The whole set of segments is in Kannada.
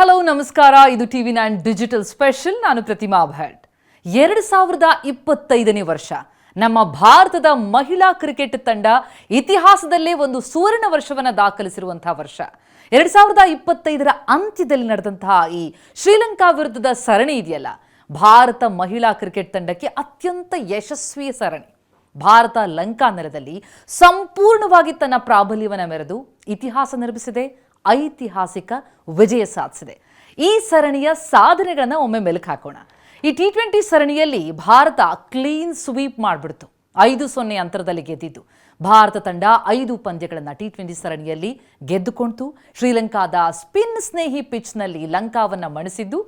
ಹಲೋ ನಮಸ್ಕಾರ. ಇದು TV9 ಡಿಜಿಟಲ್ ಸ್ಪೆಷಲ್. ನಾನು ಪ್ರತಿಮಾ ಭಟ್. 2025ನೇ ವರ್ಷ ನಮ್ಮ ಭಾರತದ ಮಹಿಳಾ ಕ್ರಿಕೆಟ್ ತಂಡ ಇತಿಹಾಸದಲ್ಲೇ ಒಂದು ಸುವರ್ಣ ವರ್ಷವನ್ನು ದಾಖಲಿಸಿರುವಂತಹ ವರ್ಷ. 2025ರ ಅಂತ್ಯದಲ್ಲಿ ನಡೆದಂತಹ ಈ ಶ್ರೀಲಂಕಾ ವಿರುದ್ಧದ ಸರಣಿ ಇದೆಯಲ್ಲ, ಭಾರತ ಮಹಿಳಾ ಕ್ರಿಕೆಟ್ ತಂಡಕ್ಕೆ ಅತ್ಯಂತ ಯಶಸ್ವಿ ಸರಣಿ. ಭಾರತ ಲಂಕಾ ನೆಲದಲ್ಲಿ ಸಂಪೂರ್ಣವಾಗಿ ತನ್ನ ಪ್ರಾಬಲ್ಯವನ್ನು ಮೆರೆದು ಇತಿಹಾಸ ನಿರ್ಮಿಸಿದೆ, ಐತಿಹಾಸಿಕ ವಿಜಯ ಸಾಧಿಸಿದೆ. ಈ ಸರಣಿಯ ಸಾಧನೆಗಳನ್ನು ಒಮ್ಮೆ ಮೆಲುಕು ಹಾಕೋಣ. ಈ T20 ಸರಣಿಯಲ್ಲಿ ಭಾರತ ಕ್ಲೀನ್ ಸ್ವೀಪ್ ಮಾಡಿಬಿಡ್ತು. 5-0 ಅಂತರದಲ್ಲಿ ಗೆದ್ದಿದ್ದು ಭಾರತ ತಂಡ 5 ಪಂದ್ಯಗಳನ್ನು T20 ಸರಣಿಯಲ್ಲಿ ಗೆದ್ದುಕೊಂಡು ಶ್ರೀಲಂಕಾದ ಸ್ಪಿನ್ ಸ್ನೇಹಿ ಪಿಚ್ನಲ್ಲಿ ಲಂಕಾವನ್ನು ಮಣಿಸಿದ್ದು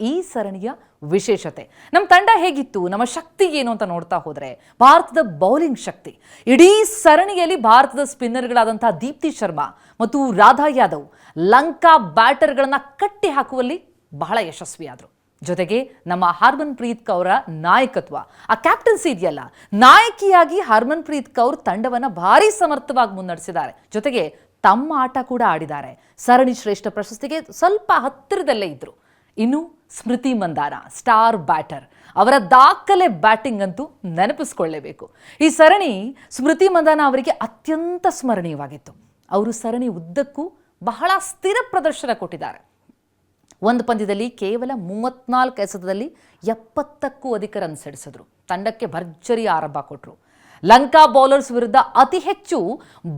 ಈ ಸರಣಿಯ ವಿಶೇಷತೆ. ನಮ್ಮ ತಂಡ ಹೇಗಿತ್ತು, ನಮ್ಮ ಶಕ್ತಿ ಏನು ಅಂತ ನೋಡ್ತಾ ಹೋದರೆ ಭಾರತದ ಬೌಲಿಂಗ್ ಶಕ್ತಿ. ಇಡೀ ಸರಣಿಯಲ್ಲಿ ಭಾರತದ ಸ್ಪಿನ್ನರ್ಗಳಾದಂತಹ ದೀಪ್ತಿ ಶರ್ಮಾ ಮತ್ತು ರಾಧಾ ಯಾದವ್ ಲಂಕಾ ಬ್ಯಾಟರ್ಗಳನ್ನು ಕಟ್ಟಿ ಹಾಕುವಲ್ಲಿ ಬಹಳ ಯಶಸ್ವಿಯಾದರು. ಜೊತೆಗೆ ನಮ್ಮ ಹರ್ಮನ್ ಪ್ರೀತ್ ಕೌರ ನಾಯಕತ್ವ, ಆ ಕ್ಯಾಪ್ಟನ್ಸಿ ಇದೆಯಲ್ಲ, ನಾಯಕಿಯಾಗಿ ಹರ್ಮನ್ ಪ್ರೀತ್ ಕೌರ್ ತಂಡವನ್ನು ಭಾರಿ ಸಮರ್ಥವಾಗಿ ಮುನ್ನಡೆಸಿದ್ದಾರೆ. ಜೊತೆಗೆ ತಮ್ಮ ಆಟ ಕೂಡ ಆಡಿದ್ದಾರೆ. ಸರಣಿ ಶ್ರೇಷ್ಠ ಪ್ರಶಸ್ತಿಗೆ ಸ್ವಲ್ಪ ಹತ್ತಿರದಲ್ಲೇ ಇದ್ರು. ಇನ್ನು ಸ್ಮೃತಿ ಮಂದಾನ ಸ್ಟಾರ್ ಬ್ಯಾಟರ್, ಅವರ ದಾಖಲೆ ಬ್ಯಾಟಿಂಗ್ ಅಂತೂ ನೆನಪಿಸ್ಕೊಳ್ಳೇಬೇಕು. ಈ ಸರಣಿ ಸ್ಮೃತಿ ಮಂದಾನ ಅವರಿಗೆ ಅತ್ಯಂತ ಸ್ಮರಣೀಯವಾಗಿತ್ತು. ಅವರು ಸರಣಿ ಉದ್ದಕ್ಕೂ ಬಹಳ ಸ್ಥಿರ ಪ್ರದರ್ಶನ ಕೊಟ್ಟಿದ್ದಾರೆ. ಒಂದು ಪಂದ್ಯದಲ್ಲಿ ಕೇವಲ 34 ಎಸೆತದಲ್ಲಿ 70ಕ್ಕೂ ಅಧಿಕ ರನ್ ಸಿಡಿಸಿದ್ರು. ತಂಡಕ್ಕೆ ಭರ್ಜರಿ ಆರಂಭ ಕೊಟ್ಟರು. ಲಂಕಾ ಬೌಲರ್ಸ್ ವಿರುದ್ಧ ಅತಿ ಹೆಚ್ಚು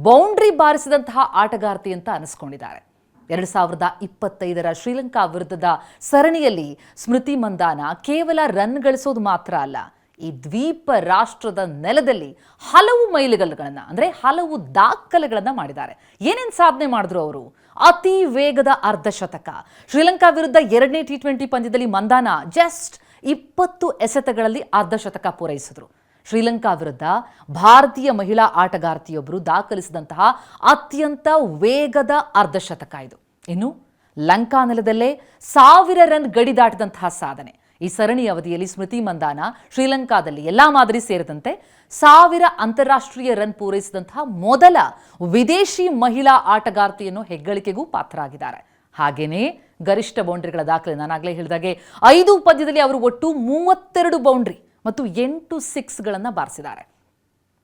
ಬೌಂಡ್ರಿ ಬಾರಿಸಿದಂತಹ ಆಟಗಾರ್ತಿ ಅಂತ ಅನಿಸ್ಕೊಂಡಿದ್ದಾರೆ. 2025ರ ಶ್ರೀಲಂಕಾ ವಿರುದ್ಧದ ಸರಣಿಯಲ್ಲಿ ಸ್ಮೃತಿ ಮಂದಾನ ಕೇವಲ ರನ್ ಗಳಿಸೋದು ಮಾತ್ರ ಅಲ್ಲ, ಈ ದ್ವೀಪ ರಾಷ್ಟ್ರದ ನೆಲದಲ್ಲಿ ಹಲವು ಮೈಲಿಗಲ್ಲುಗಳನ್ನು ಅಂದರೆ ಹಲವು ದಾಖಲೆಗಳನ್ನು ಮಾಡಿದ್ದಾರೆ. ಏನೇನು ಸಾಧನೆ ಮಾಡಿದ್ರು ಅವರು? ಅತಿ ವೇಗದ ಅರ್ಧಶತಕ. ಶ್ರೀಲಂಕಾ ವಿರುದ್ಧ 2ನೇ T20 ಪಂದ್ಯದಲ್ಲಿ ಮಂದಾನ ಜಸ್ಟ್ 20 ಎಸೆತಗಳಲ್ಲಿ ಅರ್ಧಶತಕ ಪೂರೈಸಿದ್ರು. ಶ್ರೀಲಂಕಾ ವಿರುದ್ಧ ಭಾರತೀಯ ಮಹಿಳಾ ಆಟಗಾರ್ತಿಯೊಬ್ಬರು ದಾಖಲಿಸಿದಂತಹ ಅತ್ಯಂತ ವೇಗದ ಅರ್ಧಶತಕ ಇದು. ಇನ್ನು ಲಂಕಾ ನೆಲದಲ್ಲೇ 1000 ರನ್ ಗಡಿ ದಾಟಿದಂತಹ ಸಾಧನೆ. ಈ ಸರಣಿ ಅವಧಿಯಲ್ಲಿ ಸ್ಮೃತಿ ಮಂದಾನ ಶ್ರೀಲಂಕಾದಲ್ಲಿ ಎಲ್ಲಾ ಮಾದರಿ ಸೇರಿದಂತೆ 1000 ಅಂತಾರಾಷ್ಟ್ರೀಯ ರನ್ ಪೂರೈಸಿದಂತಹ ಮೊದಲ ವಿದೇಶಿ ಮಹಿಳಾ ಆಟಗಾರ್ತಿಯನ್ನು ಹೆಗ್ಗಳಿಕೆಗೂ ಪಾತ್ರರಾಗಿದ್ದಾರೆ. ಹಾಗೇನೇ ಗರಿಷ್ಠ ಬೌಂಡ್ರಿಗಳ ದಾಖಲೆ, ನಾನಾಗಲೇ ಹೇಳಿದಾಗೆ 5 ಪಂದ್ಯದಲ್ಲಿ ಅವರು ಒಟ್ಟು 32 ಬೌಂಡ್ರಿ ಮತ್ತು 8 ಸಿಕ್ಸ್ಗಳನ್ನು ಬಾರಿಸಿದ್ದಾರೆ.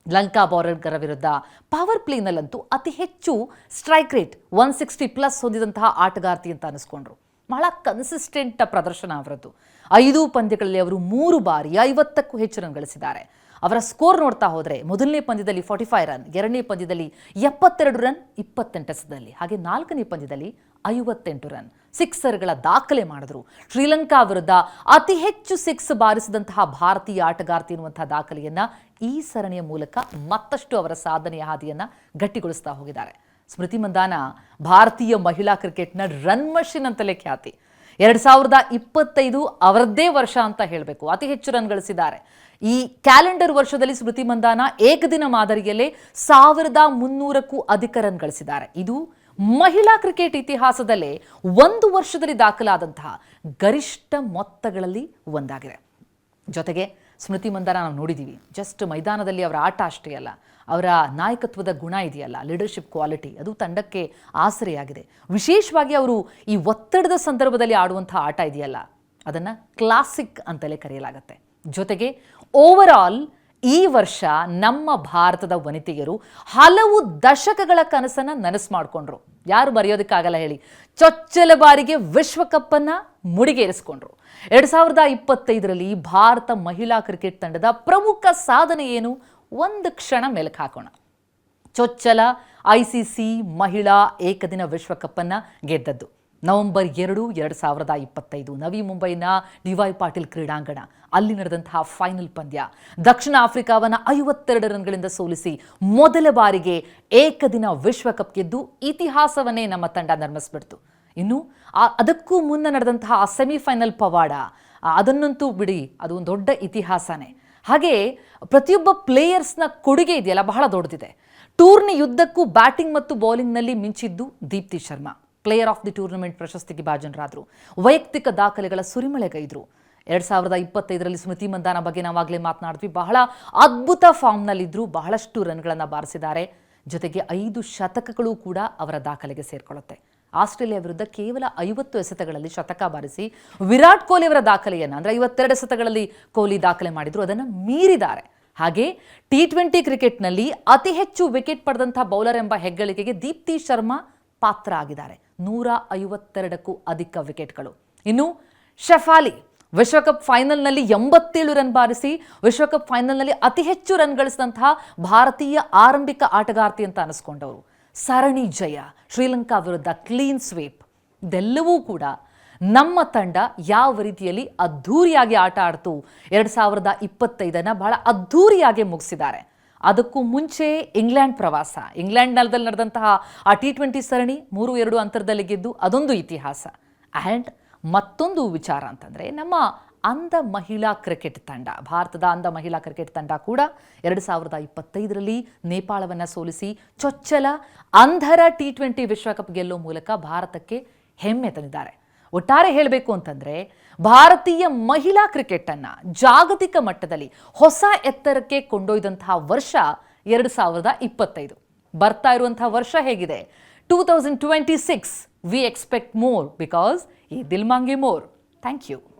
ಲಂಕಾ ಬೌಲರ್ಗಳ ವಿರುದ್ಧ ಪವರ್ ಪ್ಲೇನಲ್ಲಂತೂ ಅತಿ ಹೆಚ್ಚು ಸ್ಟ್ರೈಕ್ ರೇಟ್ 160+ ಹೊಂದಿದಂತಹ ಆಟಗಾರ್ತಿ ಅಂತ ಅನಿಸ್ಕೊಂಡ್ರು. ಬಹಳ ಕನ್ಸಿಸ್ಟೆಂಟ್ ಪ್ರದರ್ಶನ ಅವರದ್ದು. 5 ಪಂದ್ಯಗಳಲ್ಲಿ ಅವರು 3 ಬಾರಿ 50ಕ್ಕೂ ಹೆಚ್ಚು ರನ್ ಗಳಿಸಿದ್ದಾರೆ. ಅವರ ಸ್ಕೋರ್ ನೋಡ್ತಾ ಹೋದರೆ ಮೊದಲನೇ ಪಂದ್ಯದಲ್ಲಿ 45 ರನ್, 2ನೇ ಪಂದ್ಯದಲ್ಲಿ 72 ರನ್ 28 ಎಸೆತದಲ್ಲಿ, ಹಾಗೆ 4ನೇ ಪಂದ್ಯದಲ್ಲಿ 58 ರನ್. ಸಿಕ್ಸರ್ಗಳ ದಾಖಲೆ ಮಾಡಿದ್ರು. ಶ್ರೀಲಂಕಾ ವಿರುದ್ಧ ಅತಿ ಹೆಚ್ಚು ಸಿಕ್ಸ್ ಬಾರಿಸಿದಂತಹ ಭಾರತೀಯ ಆಟಗಾರ್ತಿ ಎನ್ನುವಂತಹ ದಾಖಲೆಯನ್ನ ಈ ಸರಣಿಯ ಮೂಲಕ ಮತ್ತಷ್ಟು ಅವರ ಸಾಧನೆಯ ಹಾದಿಯನ್ನ ಗಟ್ಟಿಗೊಳಿಸ್ತಾ ಹೋಗಿದ್ದಾರೆ. ಸ್ಮೃತಿ ಮಂದಾನ ಭಾರತೀಯ ಮಹಿಳಾ ಕ್ರಿಕೆಟ್ನ ರನ್ ಮಷಿನ್ ಅಂತಲೇ ಖ್ಯಾತಿ. 2025 ಅವರದ್ದೇ ವರ್ಷ ಅಂತ ಹೇಳಬೇಕು. ಅತಿ ಹೆಚ್ಚು ರನ್ ಗಳಿಸಿದ್ದಾರೆ. ಈ ಕ್ಯಾಲೆಂಡರ್ ವರ್ಷದಲ್ಲಿ ಸ್ಮೃತಿ ಮಂದಾನ ಏಕದಿನ ಮಾದರಿಯಲ್ಲೇ 1300ಕ್ಕೂ ಅಧಿಕ ರನ್ ಗಳಿಸಿದ್ದಾರೆ. ಇದು ಮಹಿಳಾ ಕ್ರಿಕೆಟ್ ಇತಿಹಾಸದಲ್ಲೇ ಒಂದು ವರ್ಷದಲ್ಲಿ ದಾಖಲಾದಂತಹ ಗರಿಷ್ಠ ಮೊತ್ತಗಳಲ್ಲಿ ಒಂದಾಗಿದೆ. ಜೊತೆಗೆ ಸ್ಮೃತಿ ಮಂದಾನ ನಾವು ನೋಡಿದ್ದೀವಿ, ಜಸ್ಟ್ ಮೈದಾನದಲ್ಲಿ ಅವರ ಆಟ ಅಷ್ಟೇ ಅಲ್ಲ, ಅವರ ನಾಯಕತ್ವದ ಗುಣ ಇದೆಯಲ್ಲ, ಲೀಡರ್ಶಿಪ್ ಕ್ವಾಲಿಟಿ, ಅದು ತಂಡಕ್ಕೆ ಆಸರೆಯಾಗಿದೆ. ವಿಶೇಷವಾಗಿ ಅವರು ಈ ಒತ್ತಡದ ಸಂದರ್ಭದಲ್ಲಿ ಆಡುವಂತಹ ಆಟ ಇದೆಯಲ್ಲ, ಅದನ್ನು ಕ್ಲಾಸಿಕ್ ಅಂತಲೇ ಕರೆಯಲಾಗುತ್ತೆ. ಜೊತೆಗೆ ಓವರ್ ಆಲ್ ಈ ವರ್ಷ ನಮ್ಮ ಭಾರತದ ವನಿತೆಯರು ಹಲವು ದಶಕಗಳ ಕನಸನ್ನ ನನಸು ಮಾಡಿಕೊಂಡ್ರು. ಯಾರು ಬರೆಯೋದಕ್ಕಾಗಲ್ಲ ಹೇಳಿ, ಚೊಚ್ಚಲ ಬಾರಿಗೆ ವಿಶ್ವಕಪ್ಪನ್ನು ಮುಡಿಗೇರಿಸಿಕೊಂಡ್ರು. 2025ರಲ್ಲಿ ಭಾರತ ಮಹಿಳಾ ಕ್ರಿಕೆಟ್ ತಂಡದ ಪ್ರಮುಖ ಸಾಧನೆ ಏನು? ಒಂದು ಕ್ಷಣ ಮೆಲುಕು ಹಾಕೋಣ. ಚೊಚ್ಚಲ ICC ಮಹಿಳಾ ಏಕದಿನ ವಿಶ್ವಕಪ್ಪನ್ನು ಗೆದ್ದದ್ದು ನವೆಂಬರ್ 2, 2025 ನವಿ ಮುಂಬೈನ DY ಪಾಟೀಲ್ ಕ್ರೀಡಾಂಗಣ. ಅಲ್ಲಿ ನಡೆದಂತಹ ಫೈನಲ್ ಪಂದ್ಯ ದಕ್ಷಿಣ ಆಫ್ರಿಕಾವನ್ನು 52 ರನ್ಗಳಿಂದ ಸೋಲಿಸಿ ಮೊದಲ ಬಾರಿಗೆ ಏಕದಿನ ವಿಶ್ವಕಪ್ ಗೆದ್ದು ಇತಿಹಾಸವನ್ನೇ ನಮ್ಮ ತಂಡ ನಿರ್ಮಿಸ್ಬಿಡ್ತು. ಇನ್ನು ಅದಕ್ಕೂ ಮುನ್ನ ನಡೆದಂತಹ ಆ ಸೆಮಿಫೈನಲ್ ಪವಾಡ, ಅದನ್ನಂತೂ ಬಿಡಿ, ಅದು ಒಂದು ದೊಡ್ಡ ಇತಿಹಾಸನೇ. ಹಾಗೆ ಪ್ರತಿಯೊಬ್ಬ ಪ್ಲೇಯರ್ಸ್ನ ಕೊಡುಗೆ ಇದೆಯಲ್ಲ, ಬಹಳ ದೊಡ್ಡದಿದೆ. ಟೂರ್ನಿ ಯುದ್ಧಕ್ಕೂ ಬ್ಯಾಟಿಂಗ್ ಮತ್ತು ಬೌಲಿಂಗ್ನಲ್ಲಿ ಮಿಂಚಿದ್ದು Deepti Sharma. Player of the tournament ಪ್ರಶಸ್ತಿಗೆ ಭಾಜನರಾದರು. ವೈಯಕ್ತಿಕ ದಾಖಲೆಗಳ ಸುರಿಮಳೆಗೈದ್ರು. 2025ರಲ್ಲಿ ಸ್ಮೃತಿ ಮಂದಾನ ಬಗ್ಗೆ ನಾವಾಗಲೇ ಮಾತನಾಡಿದ್ವಿ. ಬಹಳ ಅದ್ಭುತ ಫಾರ್ಮ್ನಲ್ಲಿದ್ದರು, ಬಹಳಷ್ಟು ರನ್ಗಳನ್ನು ಬಾರಿಸಿದ್ದಾರೆ. ಜೊತೆಗೆ 5 ಶತಕಗಳು ಕೂಡ ಅವರ ದಾಖಲೆಗೆ ಸೇರಿಕೊಳ್ಳುತ್ತೆ. ಆಸ್ಟ್ರೇಲಿಯಾ ವಿರುದ್ಧ ಕೇವಲ 50 ಎಸೆತಗಳಲ್ಲಿ ಶತಕ ಬಾರಿಸಿ ವಿರಾಟ್ ಕೊಹ್ಲಿ ಅವರ ದಾಖಲೆಯನ್ನು ಅಂದರೆ 52 ಎಸೆತಗಳಲ್ಲಿ ಕೊಹ್ಲಿ ದಾಖಲೆ ಮಾಡಿದ್ರು, ಅದನ್ನು ಮೀರಿದ್ದಾರೆ. ಹಾಗೆ T20 ಕ್ರಿಕೆಟ್ನಲ್ಲಿ ಅತಿ ಹೆಚ್ಚು ವಿಕೆಟ್ ಪಡೆದಂತಹ ಬೌಲರ್ ಎಂಬ ಹೆಗ್ಗಳಿಕೆಗೆ ದೀಪ್ತಿ ಶರ್ಮಾ ಪಾತ್ರ ಆಗಿದ್ದಾರೆ. 152ಕ್ಕೂ ಅಧಿಕ ವಿಕೆಟ್ಗಳು. ಇನ್ನು ಶಫಾಲಿ ವಿಶ್ವಕಪ್ ಫೈನಲ್ನಲ್ಲಿ 87 ರನ್ ಬಾರಿಸಿ ವಿಶ್ವಕಪ್ ಫೈನಲ್ನಲ್ಲಿ ಅತಿ ಹೆಚ್ಚು ರನ್ ಗಳಿಸಿದಂತಹ ಭಾರತೀಯ ಆರಂಭಿಕ ಆಟಗಾರ್ತಿ ಅಂತ ಅನಿಸ್ಕೊಂಡವರು. ಸರಣಿ ಜಯ, ಶ್ರೀಲಂಕಾ ವಿರುದ್ಧ ಕ್ಲೀನ್ ಸ್ವೀಪ್, ಇದೆಲ್ಲವೂ ಕೂಡ ನಮ್ಮ ತಂಡ ಯಾವ ರೀತಿಯಲ್ಲಿ ಅದ್ಧೂರಿಯಾಗಿ ಆಟ ಆಡ್ತು 2025 ಬಹಳ ಅದ್ಧೂರಿಯಾಗಿ ಮುಗಿಸಿದ್ದಾರೆ. ಅದಕ್ಕೂ ಮುಂಚೆ ಇಂಗ್ಲೆಂಡ್ ಪ್ರವಾಸ, ಇಂಗ್ಲೆಂಡ್ ನೆಲದಲ್ಲಿ ನಡೆದಂತಹ ಆ T20 ಸರಣಿ 3-2 ಅಂತರದಲ್ಲಿ ಗೆದ್ದು ಅದೊಂದು ಇತಿಹಾಸ. ಆ್ಯಂಡ್ ಮತ್ತೊಂದು ವಿಚಾರ ಅಂತಂದರೆ ನಮ್ಮ ಅಂಧ ಮಹಿಳಾ ಕ್ರಿಕೆಟ್ ತಂಡ, ಭಾರತದ ಅಂಧ ಮಹಿಳಾ ಕ್ರಿಕೆಟ್ ತಂಡ ಕೂಡ 2025ರಲ್ಲಿ ನೇಪಾಳವನ್ನು ಸೋಲಿಸಿ ಚೊಚ್ಚಲ ಅಂಧರ T20 ವಿಶ್ವಕಪ್ ಗೆಲ್ಲೋ ಮೂಲಕ ಭಾರತಕ್ಕೆ ಹೆಮ್ಮೆ ತಂದಿದ್ದಾರೆ. ಒಟ್ಟಾರೆ ಹೇಳಬೇಕು ಅಂತಂದರೆ ಭಾರತೀಯ ಮಹಿಳಾ ಕ್ರಿಕೆಟನ್ನು ಜಾಗತಿಕ ಮಟ್ಟದಲ್ಲಿ ಹೊಸ ಎತ್ತರಕ್ಕೆ ಕೊಂಡೊಯ್ದಂತಹ ವರ್ಷ 2025. ಬರ್ತಾ ಇರುವಂತಹ ವರ್ಷ ಹೇಗಿದೆ? 2026 ವಿ ಎಕ್ಸ್ಪೆಕ್ಟ್ ಮೋರ್ ಬಿಕಾಸ್ ಈ ದಿಲ್ ಮಾಂಗೆ ಮೋರ್. Thank you.